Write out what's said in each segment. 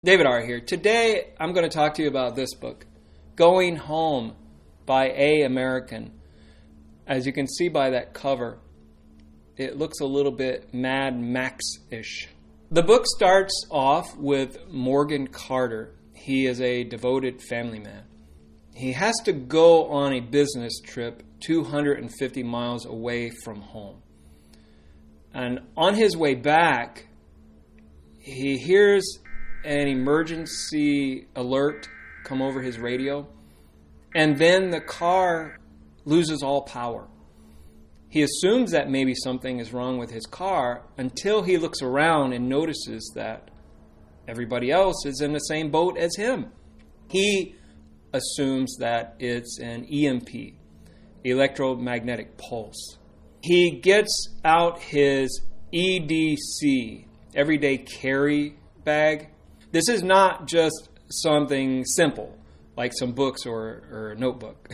David R. here. Today I'm going to talk to you about this book, Going Home by A. American. As you can see by that cover, it looks a little bit Mad Max-ish. The book starts off with Morgan Carter. He is a devoted family man. He has to go on a business trip 250 miles away from home. And on his way back, he hears an emergency alert come over his radio, and then the car loses all power. He assumes that maybe something is wrong with his car until he looks around and notices that everybody else is in the same boat as him. He assumes that it's an EMP, electromagnetic pulse. He gets out his EDC, everyday carry bag. This is not just something simple, like some books or a notebook.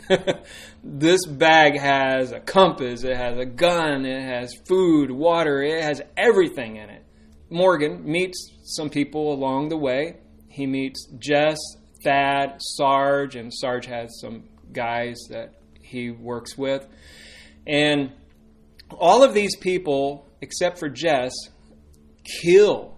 This bag has a compass, it has a gun, it has food, water, it has everything in it. Morgan meets some people along the way. He meets Jess, Thad, Sarge, and Sarge has some guys that he works with. And all of these people, except for Jess, kill.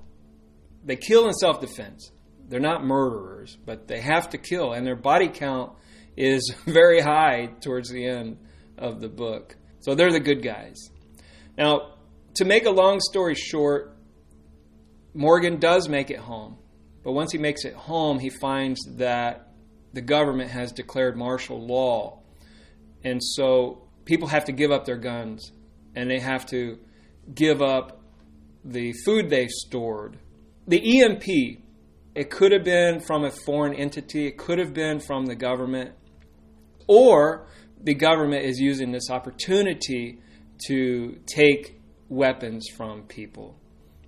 They kill in self-defense. They're not murderers, but they have to kill. And their body count is very high towards the end of the book. So they're the good guys. Now, to make a long story short, Morgan does make it home. But once he makes it home, he finds that the government has declared martial law. And so people have to give up their guns. And they have to give up the food they've stored. The EMP, it could have been from a foreign entity. It could have been from the government. Or the government is using this opportunity to take weapons from people.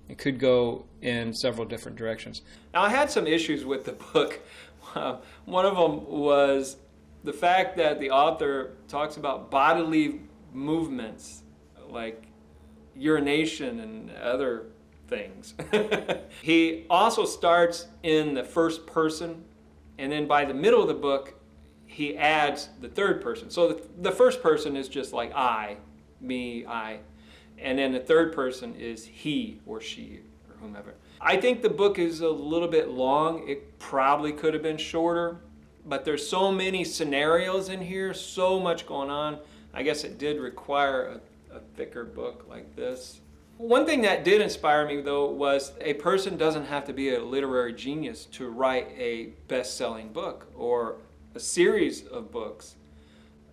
It could go in several different directions. Now, I had some issues with the book. One of them was the fact that the author talks about bodily movements, like urination and other things. He also starts in the first person, and then by the middle of the book, he adds the third person. So the first person is just like I, me, I. And then the third person is he or she or whomever. I think the book is a little bit long. It probably could have been shorter, but there's so many scenarios in here, so much going on. I guess it did require a thicker book like this. One thing that did inspire me, though, was a person doesn't have to be a literary genius to write a best-selling book or a series of books.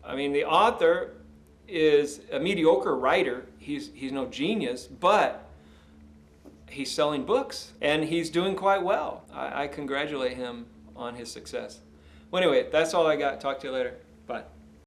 I mean, the author is a mediocre writer. He's no genius, but he's selling books, and he's doing quite well. I congratulate him on his success. Well, anyway, that's all I got. Talk to you later. Bye.